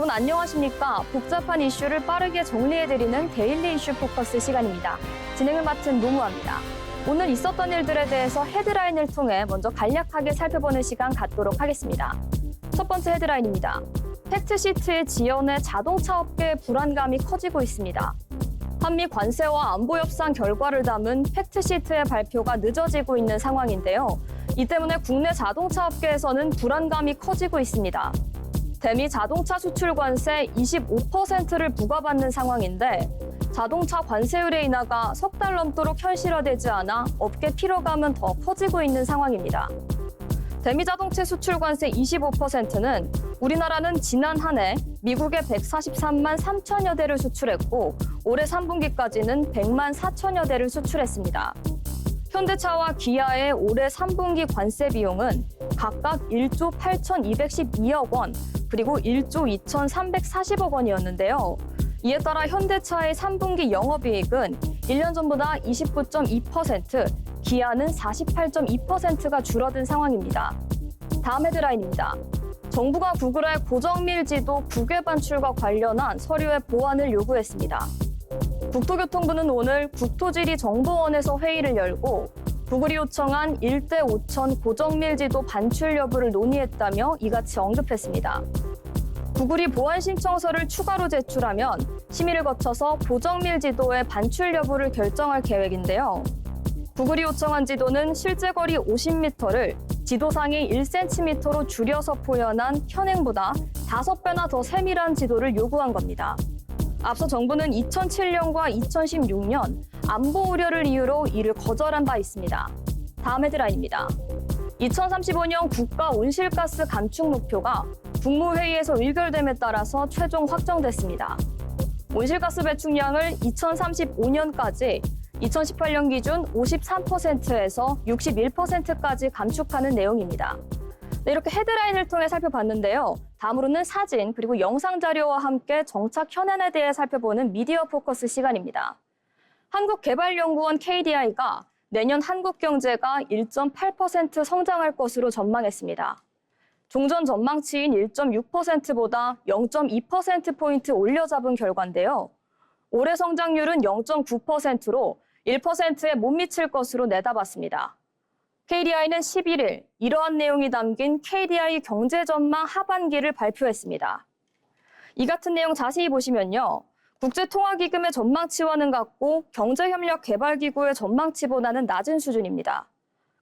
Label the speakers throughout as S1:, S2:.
S1: 여러분 안녕하십니까? 복잡한 이슈를 빠르게 정리해드리는 데일리 이슈 포커스 시간입니다. 진행을 맡은 노무아입니다. 오늘 있었던 일들에 대해서 헤드라인을 통해 먼저 간략하게 살펴보는 시간 갖도록 하겠습니다. 첫 번째 헤드라인입니다. 팩트시트의 지연에 자동차 업계의 불안감이 커지고 있습니다. 한미 관세와 안보 협상 결과를 담은 팩트시트의 발표가 늦어지고 있는 상황인데요. 이 때문에 국내 자동차 업계에서는 불안감이 커지고 있습니다. 대미 자동차 수출 관세 25%를 부과받는 상황인데 자동차 관세율의 인하가 석 달 넘도록 현실화되지 않아 업계 피로감은 더 커지고 있는 상황입니다. 대미 자동차 수출 관세 25%는 우리나라는 지난 한 해 미국에 143만 3천여 대를 수출했고 올해 3분기까지는 100만 4천여 대를 수출했습니다. 현대차와 기아의 올해 3분기 관세 비용은 각각 1조 8,212억 원, 그리고 1조 2,340억 원이었는데요. 이에 따라 현대차의 3분기 영업이익은 1년 전보다 29.2%, 기아는 48.2%가 줄어든 상황입니다. 다음 헤드라인입니다. 정부가 구글의 고정밀지도 국외 반출과 관련한 서류의 보완을 요구했습니다. 국토교통부는 오늘 국토지리정보원에서 회의를 열고 구글이 요청한 1대 5천 고정밀지도 반출 여부를 논의했다며 이같이 언급했습니다. 구글이 보완 신청서를 추가로 제출하면 심의를 거쳐서 고정밀지도의 반출 여부를 결정할 계획인데요. 구글이 요청한 지도는 실제 거리 50m를 지도상이 1cm로 줄여서 표현한 현행보다 5배나 더 세밀한 지도를 요구한 겁니다. 앞서 정부는 2007년과 2016년 안보 우려를 이유로 이를 거절한 바 있습니다. 다음 헤드라인입니다. 2035년 국가 온실가스 감축 목표가 국무회의에서 의결됨에 따라서 최종 확정됐습니다. 온실가스 배출량을 2035년까지 2018년 기준 53%에서 61%까지 감축하는 내용입니다. 네, 이렇게 헤드라인을 통해 살펴봤는데요. 다음으로는 사진 그리고 영상 자료와 함께 정착 현안에 대해 살펴보는 미디어 포커스 시간입니다. 한국개발연구원 KDI가 내년 한국 경제가 1.8% 성장할 것으로 전망했습니다. 종전 전망치인 1.6%보다 0.2%포인트 올려잡은 결과인데요. 올해 성장률은 0.9%로 1%에 못 미칠 것으로 내다봤습니다. KDI는 11일 이러한 내용이 담긴 KDI 경제 전망 하반기를 발표했습니다. 이 같은 내용 자세히 보시면요. 국제통화기금의 전망치와는 같고 경제협력개발기구의 전망치보다는 낮은 수준입니다.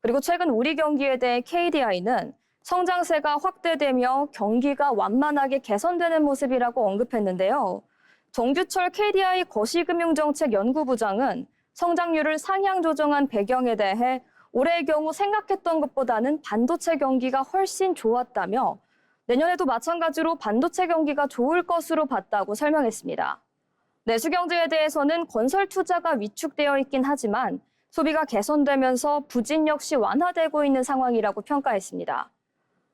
S1: 그리고 최근 우리 경기에 대해 KDI는 성장세가 확대되며 경기가 완만하게 개선되는 모습이라고 언급했는데요. 정규철 KDI 거시금융정책연구부장은 성장률을 상향 조정한 배경에 대해 올해의 경우 생각했던 것보다는 반도체 경기가 훨씬 좋았다며 내년에도 마찬가지로 반도체 경기가 좋을 것으로 봤다고 설명했습니다. 내수경제에 대해서는 건설 투자가 위축되어 있긴 하지만 소비가 개선되면서 부진 역시 완화되고 있는 상황이라고 평가했습니다.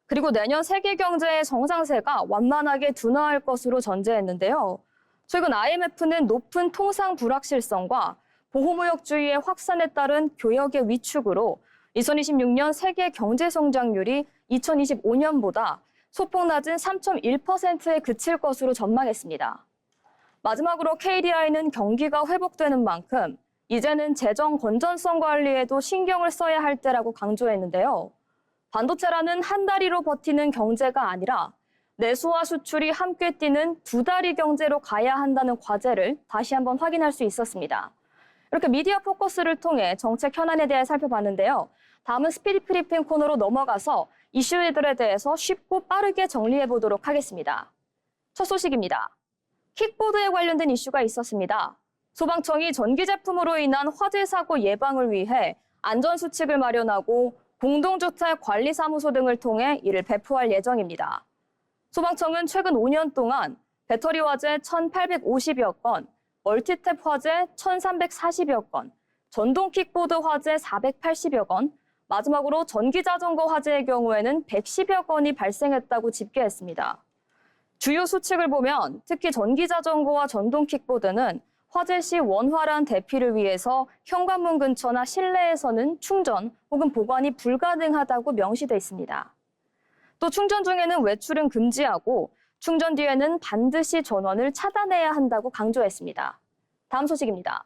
S1: 그리고 내년 세계 경제의 성장세가 완만하게 둔화할 것으로 전제했는데요. 최근 IMF는 높은 통상 불확실성과 보호무역주의의 확산에 따른 교역의 위축으로 2026년 세계 경제 성장률이 2025년보다 소폭 낮은 3.1%에 그칠 것으로 전망했습니다. 마지막으로 KDI는 경기가 회복되는 만큼 이제는 재정 건전성 관리에도 신경을 써야 할 때라고 강조했는데요. 반도체라는 한 다리로 버티는 경제가 아니라 내수와 수출이 함께 뛰는 두 다리 경제로 가야 한다는 과제를 다시 한번 확인할 수 있었습니다. 이렇게 미디어 포커스를 통해 정책 현안에 대해 살펴봤는데요. 다음은 스피디 브리핑 코너로 넘어가서 이슈들에 대해서 쉽고 빠르게 정리해 보도록 하겠습니다. 첫 소식입니다. 킥보드에 관련된 이슈가 있었습니다. 소방청이 전기 제품으로 인한 화재 사고 예방을 위해 안전수칙을 마련하고 공동주택 관리사무소 등을 통해 이를 배포할 예정입니다. 소방청은 최근 5년 동안 배터리 화재 1,850여 건, 멀티탭 화재 1,340여 건, 전동 킥보드 화재 480여 건, 마지막으로 전기자전거 화재의 경우에는 110여 건이 발생했다고 집계했습니다. 주요 수칙을 보면 특히 전기자전거와 전동 킥보드는 화재 시 원활한 대피를 위해서 현관문 근처나 실내에서는 충전 혹은 보관이 불가능하다고 명시돼 있습니다. 또 충전 중에는 외출은 금지하고 충전 뒤에는 반드시 전원을 차단해야 한다고 강조했습니다. 다음 소식입니다.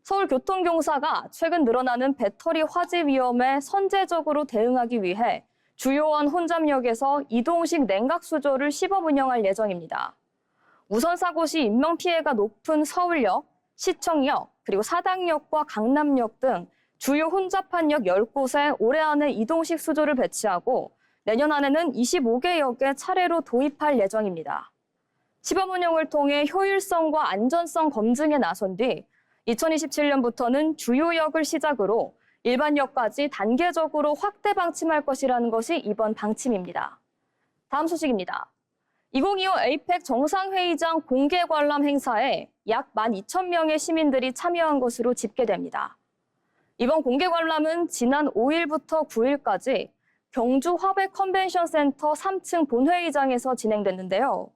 S1: 서울교통공사가 최근 늘어나는 배터리 화재 위험에 선제적으로 대응하기 위해 주요한 혼잡역에서 이동식 냉각 수조를 시범 운영할 예정입니다. 우선 사고 시 인명피해가 높은 서울역, 시청역, 그리고 사당역과 강남역 등 주요 혼잡한 역 10곳에 올해 안에 이동식 수조를 배치하고 내년 안에는 25개 역에 차례로 도입할 예정입니다. 시범 운영을 통해 효율성과 안전성 검증에 나선 뒤 2027년부터는 주요 역을 시작으로 일반 역까지 단계적으로 확대 방침할 것이라는 것이 이번 방침입니다. 다음 소식입니다. 2025 에이펙 정상회의장 공개 관람 행사에 약 12,000명의 시민들이 참여한 것으로 집계됩니다. 이번 공개 관람은 지난 5일부터 9일까지 경주 화백 컨벤션 센터 3층 본회의장에서 진행됐는데요.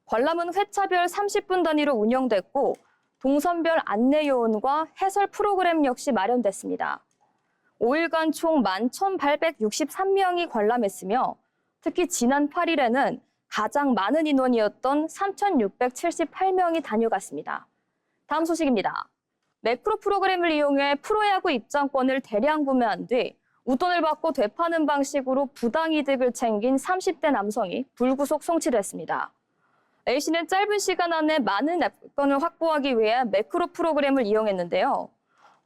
S1: 관람은 회차별 30분 단위로 운영됐고 동선별 안내 요원과 해설 프로그램 역시 마련됐습니다. 5일간 총 11,863명이 관람했으며 특히 지난 8일에는 가장 많은 인원이었던 3,678명이 다녀갔습니다. 다음 소식입니다. 매크로 프로그램을 이용해 프로야구 입장권을 대량 구매한 뒤 웃돈을 받고 되파는 방식으로 부당이득을 챙긴 30대 남성이 불구속 송치됐습니다. A씨는 짧은 시간 안에 많은 앱권을 확보하기 위해 매크로 프로그램을 이용했는데요.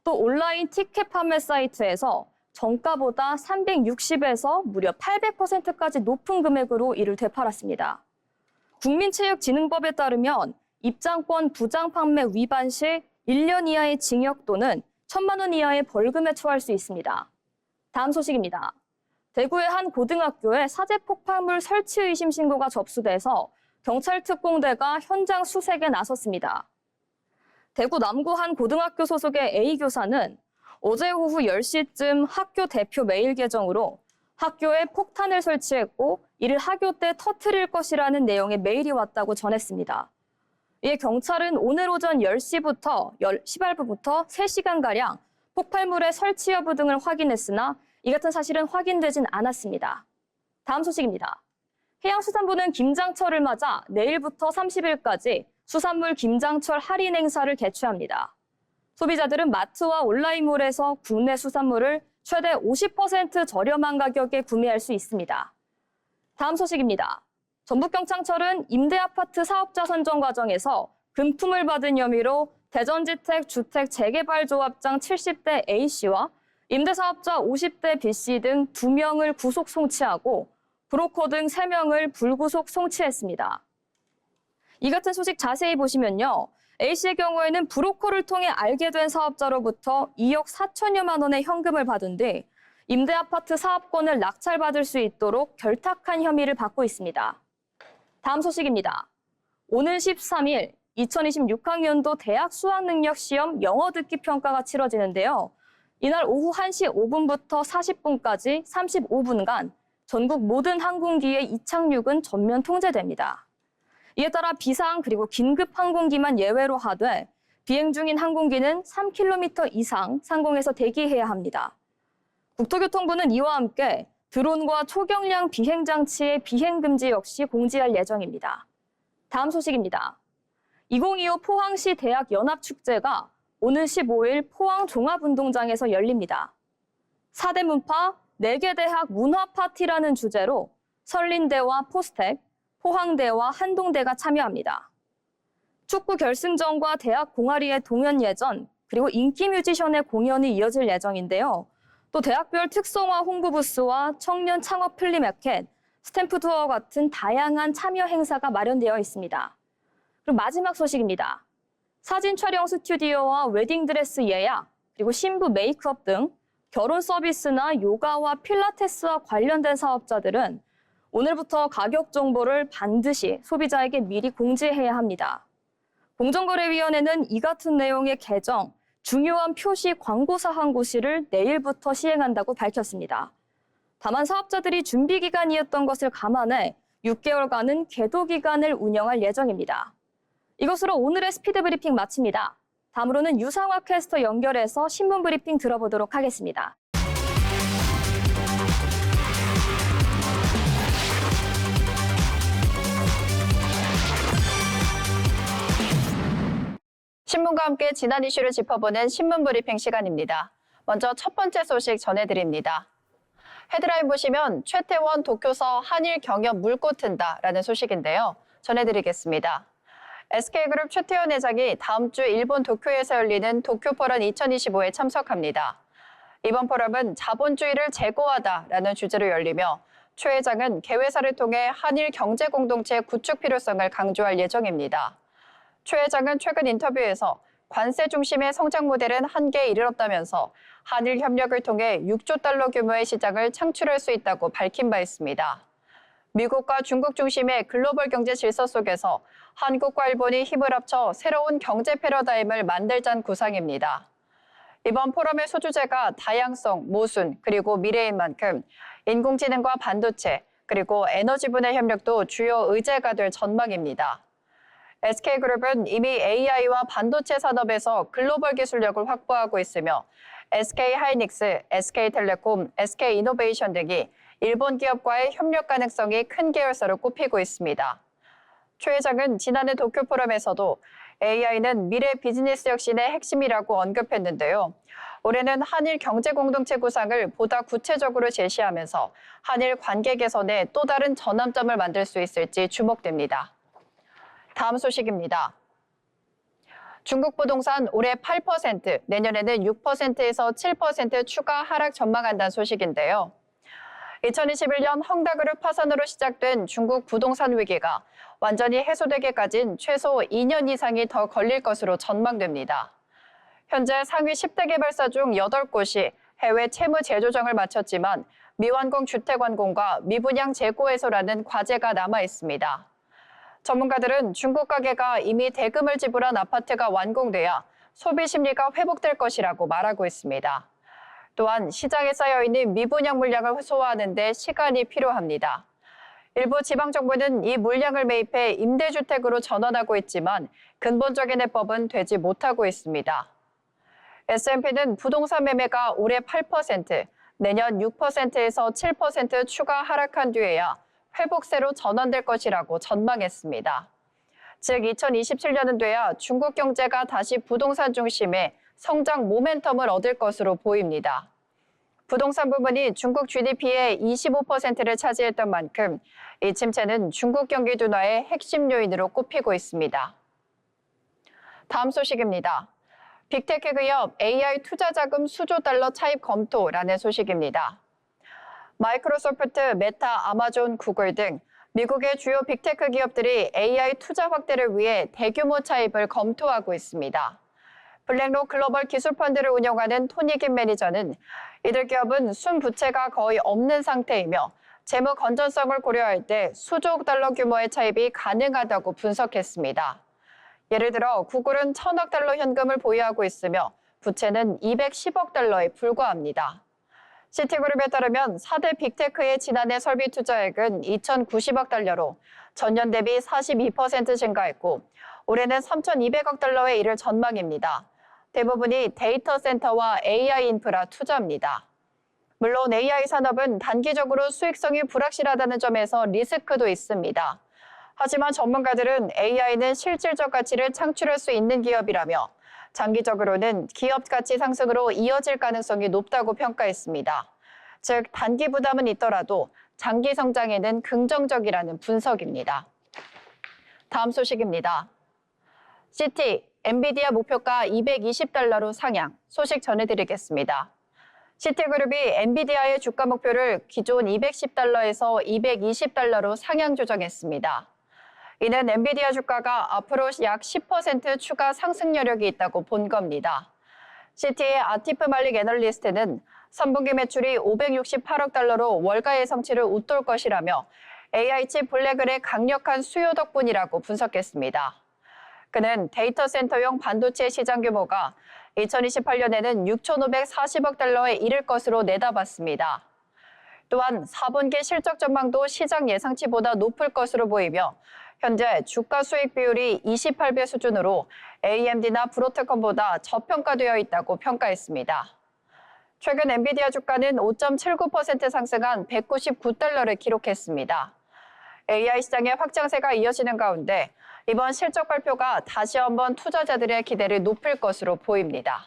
S1: 또 온라인 티켓 판매 사이트에서 정가보다 360에서 무려 800%까지 높은 금액으로 이를 되팔았습니다. 국민체육진흥법에 따르면 입장권 부당 판매 위반 시 1년 이하의 징역 또는 1,000만 원 이하의 벌금에 처할 수 있습니다. 다음 소식입니다. 대구의 한 고등학교에 사제 폭발물 설치 의심 신고가 접수돼서 경찰 특공대가 현장 수색에 나섰습니다. 대구 남구 한 고등학교 소속의 A 교사는 어제 오후 10시쯤 학교 대표 메일 계정으로 학교에 폭탄을 설치했고 이를 학교 때 터뜨릴 것이라는 내용의 메일이 왔다고 전했습니다. 이에 경찰은 오늘 오전 10시부터 3시간가량 폭발물의 설치 여부 등을 확인했으나 이 같은 사실은 확인되진 않았습니다. 다음 소식입니다. 해양수산부는 김장철을 맞아 내일부터 30일까지 수산물 김장철 할인 행사를 개최합니다. 소비자들은 마트와 온라인몰에서 국내 수산물을 최대 50% 저렴한 가격에 구매할 수 있습니다. 다음 소식입니다. 전북경찰청은 임대아파트 사업자 선정 과정에서 금품을 받은 혐의로 대전지택 주택 재개발조합장 70대 A씨와 임대사업자 50대 B씨 등 2명을 구속 송치하고 브로커 등 3명을 불구속 송치했습니다. 이 같은 소식 자세히 보시면요. A씨의 경우에는 브로커를 통해 알게 된 사업자로부터 2억 4천여만 원의 현금을 받은 뒤 임대아파트 사업권을 낙찰받을 수 있도록 결탁한 혐의를 받고 있습니다. 다음 소식입니다. 오늘 13일 2026학년도 대학 수학능력시험 영어 듣기 평가가 치러지는데요. 이날 오후 1시 5분부터 40분까지 35분간 전국 모든 항공기의 이착륙은 전면 통제됩니다. 이에 따라 비상 그리고 긴급 항공기만 예외로 하되 비행 중인 항공기는 3km 이상 상공에서 대기해야 합니다. 국토교통부는 이와 함께 드론과 초경량 비행장치의 비행 금지 역시 공지할 예정입니다. 다음 소식입니다. 2025 포항시 대학 연합축제가 오늘 15일 포항 종합운동장에서 열립니다. 4대 문파 4개 대학 문화파티라는 주제로 설린대와 포스텍, 포항대와 한동대가 참여합니다. 축구 결승전과 대학 공아리의 동연 예전, 그리고 인기 뮤지션의 공연이 이어질 예정인데요. 또 대학별 특성화 홍보 부스와 청년 창업 플리마켓, 스탬프 투어 같은 다양한 참여 행사가 마련되어 있습니다. 그리고 마지막 소식입니다. 사진 촬영 스튜디오와 웨딩드레스 예약, 그리고 신부 메이크업 등 결혼 서비스나 요가와 필라테스와 관련된 사업자들은 오늘부터 가격 정보를 반드시 소비자에게 미리 공지해야 합니다. 공정거래위원회는 이 같은 내용의 개정, 중요한 표시 광고사항 고시를 내일부터 시행한다고 밝혔습니다. 다만 사업자들이 준비 기간이었던 것을 감안해 6개월간은 계도 기간을 운영할 예정입니다. 이것으로 오늘의 스피드 브리핑 마칩니다. 다음으로는 유상화 캐스터 연결해서 신문 브리핑 들어보도록 하겠습니다.
S2: 신문과 함께 지난 이슈를 짚어보는 신문 브리핑 시간입니다. 먼저 첫 번째 소식 전해드립니다. 헤드라인 보시면 최태원 도쿄서 한일 경협 물꼬 튼다라는 소식인데요. 전해드리겠습니다. SK그룹 최태원 회장이 다음 주 일본 도쿄에서 열리는 도쿄포럼 2025에 참석합니다. 이번 포럼은 자본주의를 제고하다라는 주제로 열리며 최 회장은 개회사를 통해 한일 경제 공동체 구축 필요성을 강조할 예정입니다. 최 회장은 최근 인터뷰에서 관세 중심의 성장 모델은 한계에 이르렀다면서 한일 협력을 통해 6조 달러 규모의 시장을 창출할 수 있다고 밝힌 바 있습니다. 미국과 중국 중심의 글로벌 경제 질서 속에서 한국과 일본이 힘을 합쳐 새로운 경제 패러다임을 만들자는 구상입니다. 이번 포럼의 소주제가 다양성, 모순, 그리고 미래인 만큼 인공지능과 반도체, 그리고 에너지 분야 협력도 주요 의제가 될 전망입니다. SK그룹은 이미 AI와 반도체 산업에서 글로벌 기술력을 확보하고 있으며 SK하이닉스, SK텔레콤, SK이노베이션 등이 일본 기업과의 협력 가능성이 큰 계열사로 꼽히고 있습니다. 최 회장은 지난해 도쿄 포럼에서도 AI는 미래 비즈니스 혁신의 핵심이라고 언급했는데요. 올해는 한일 경제 공동체 구상을 보다 구체적으로 제시하면서 한일 관계 개선에 또 다른 전환점을 만들 수 있을지 주목됩니다. 다음 소식입니다. 중국 부동산 올해 8%, 내년에는 6%에서 7% 추가 하락 전망한다는 소식인데요. 2021년 헝다그룹 파산으로 시작된 중국 부동산 위기가 완전히 해소되기까지는 최소 2년 이상이 더 걸릴 것으로 전망됩니다. 현재 상위 10대 개발사 중 8곳이 해외 채무 재조정을 마쳤지만 미완공 주택 완공과 미분양 재고 해소라는 과제가 남아 있습니다. 전문가들은 중국 가계가 이미 대금을 지불한 아파트가 완공돼야 소비 심리가 회복될 것이라고 말하고 있습니다. 또한 시장에 쌓여있는 미분양 물량을 소화하는 데 시간이 필요합니다. 일부 지방정부는 이 물량을 매입해 임대주택으로 전환하고 있지만 근본적인 해법은 되지 못하고 있습니다. S&P는 부동산 매매가 올해 8%, 내년 6%에서 7% 추가 하락한 뒤에야 회복세로 전환될 것이라고 전망했습니다. 즉 2027년은 돼야 중국 경제가 다시 부동산 중심의 성장 모멘텀을 얻을 것으로 보입니다. 부동산 부문이 중국 GDP의 25%를 차지했던 만큼 이 침체는 중국 경기 둔화의 핵심 요인으로 꼽히고 있습니다. 다음 소식입니다. 빅테크 기업 AI 투자 자금 수조 달러 차입 검토라는 소식입니다. 마이크로소프트, 메타, 아마존, 구글 등 미국의 주요 빅테크 기업들이 AI 투자 확대를 위해 대규모 차입을 검토하고 있습니다. 블랙록 글로벌 기술 펀드를 운영하는 토니 김 매니저는 이들 기업은 순부채가 거의 없는 상태이며 재무 건전성을 고려할 때 수조 달러 규모의 차입이 가능하다고 분석했습니다. 예를 들어 구글은 1,000억 달러 현금을 보유하고 있으며 부채는 210억 달러에 불과합니다. 시티그룹에 따르면 4대 빅테크의 지난해 설비 투자액은 2,090억 달러로 전년 대비 42% 증가했고 올해는 3,200억 달러에 이를 전망입니다. 대부분이 데이터 센터와 AI 인프라 투자입니다. 물론 AI 산업은 단기적으로 수익성이 불확실하다는 점에서 리스크도 있습니다. 하지만 전문가들은 AI는 실질적 가치를 창출할 수 있는 기업이라며 장기적으로는 기업 가치 상승으로 이어질 가능성이 높다고 평가했습니다. 즉 단기 부담은 있더라도 장기 성장에는 긍정적이라는 분석입니다. 다음 소식입니다. CT, 엔비디아 목표가 220달러로 상향, 소식 전해드리겠습니다. 시티그룹이 엔비디아의 주가 목표를 기존 210달러에서 220달러로 상향 조정했습니다. 이는 엔비디아 주가가 앞으로 약 10% 추가 상승 여력이 있다고 본 겁니다. 시티의 아티프 말릭 애널리스트는 3분기 매출이 568억 달러로 월가 예상치를 웃돌 것이라며 AI칩 블랙을의 강력한 수요 덕분이라고 분석했습니다. 그는 데이터 센터용 반도체 시장 규모가 2028년에는 6,540억 달러에 이를 것으로 내다봤습니다. 또한 4분기 실적 전망도 시장 예상치보다 높을 것으로 보이며 현재 주가 수익 비율이 28배 수준으로 AMD나 브로드컴보다 저평가되어 있다고 평가했습니다. 최근 엔비디아 주가는 5.79% 상승한 199달러를 기록했습니다. AI 시장의 확장세가 이어지는 가운데 이번 실적 발표가 다시 한번 투자자들의 기대를 높일 것으로 보입니다.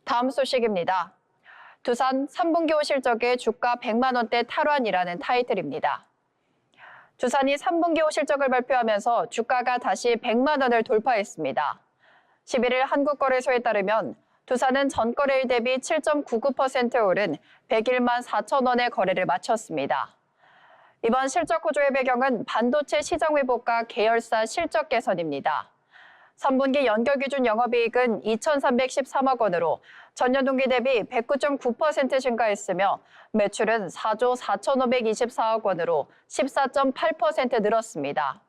S2: 다음 소식입니다. 두산 3분기 호 실적의 주가 100만 원대 탈환이라는 타이틀입니다. 두산이 3분기 호 실적을 발표하면서 주가가 다시 100만 원을 돌파했습니다. 11일 한국거래소에 따르면 두산은 전거래일 대비 7.99% 오른 101만 4천 원의 거래를 마쳤습니다. 이번 실적 호조의 배경은 반도체 시장 회복과 계열사 실적 개선입니다. 3분기 연결 기준 영업이익은 2,313억 원으로 전년 동기 대비 109.9% 증가했으며 매출은 4조 4,524억 원으로 14.8% 늘었습니다.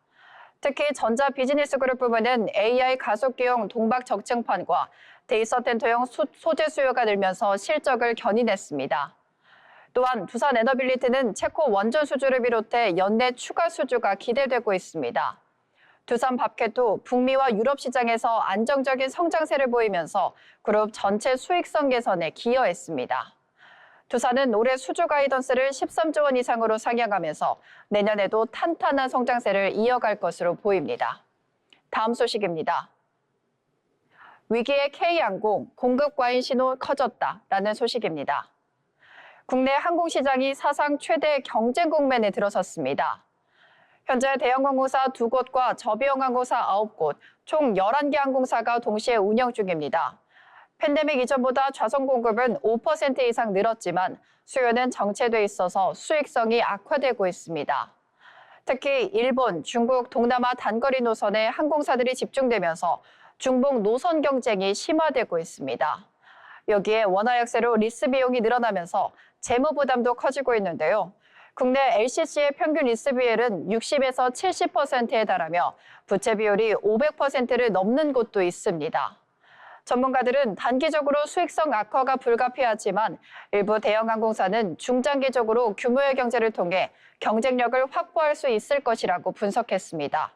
S2: 특히 전자 비즈니스 그룹 부문은 AI 가속기용 동박 적층판과 데이터센터용 소재 수요가 늘면서 실적을 견인했습니다. 또한 두산 에너빌리티는 체코 원전 수주를 비롯해 연내 추가 수주가 기대되고 있습니다. 두산밥켓도 북미와 유럽 시장에서 안정적인 성장세를 보이면서 그룹 전체 수익성 개선에 기여했습니다. 두산은 올해 수주 가이던스를 13조 원 이상으로 상향하면서 내년에도 탄탄한 성장세를 이어갈 것으로 보입니다. 다음 소식입니다. 위기의 K항공 공급 과잉 신호 커졌다라는 소식입니다. 국내 항공시장이 사상 최대 경쟁 국면에 들어섰습니다. 현재 대형항공사 2곳과 저비용 항공사 9곳, 총 11개 항공사가 동시에 운영 중입니다. 팬데믹 이전보다 좌석 공급은 5% 이상 늘었지만 수요는 정체돼 있어서 수익성이 악화되고 있습니다. 특히 일본, 중국, 동남아 단거리 노선에 항공사들이 집중되면서 중복 노선 경쟁이 심화되고 있습니다. 여기에 원화 약세로 리스 비용이 늘어나면서 재무 부담도 커지고 있는데요. 국내 LCC의 평균 리스 비율은 60에서 70%에 달하며 부채 비율이 500%를 넘는 곳도 있습니다. 전문가들은 단기적으로 수익성 악화가 불가피하지만 일부 대형 항공사는 중장기적으로 규모의 경제를 통해 경쟁력을 확보할 수 있을 것이라고 분석했습니다.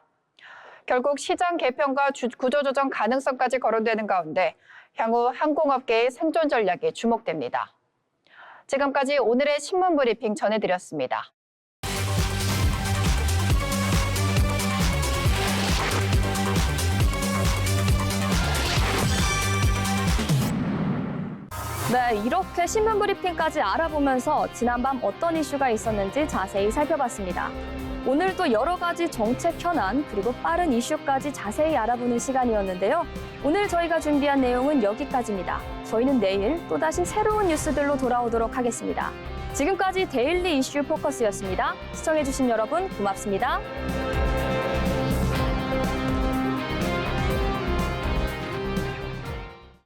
S2: 결국 시장 개편과 구조조정 가능성까지 거론되는 가운데 향후 항공업계의 생존 전략이 주목됩니다. 지금까지 오늘의 신문 브리핑 전해드렸습니다.
S1: 네, 이렇게 신문 브리핑까지 알아보면서 지난밤 어떤 이슈가 있었는지 자세히 살펴봤습니다. 오늘도 여러 가지 정책 현안 그리고 빠른 이슈까지 자세히 알아보는 시간이었는데요. 오늘 저희가 준비한 내용은 여기까지입니다. 저희는 내일 또다시 새로운 뉴스들로 돌아오도록 하겠습니다. 지금까지 데일리 이슈 포커스였습니다. 시청해주신 여러분 고맙습니다.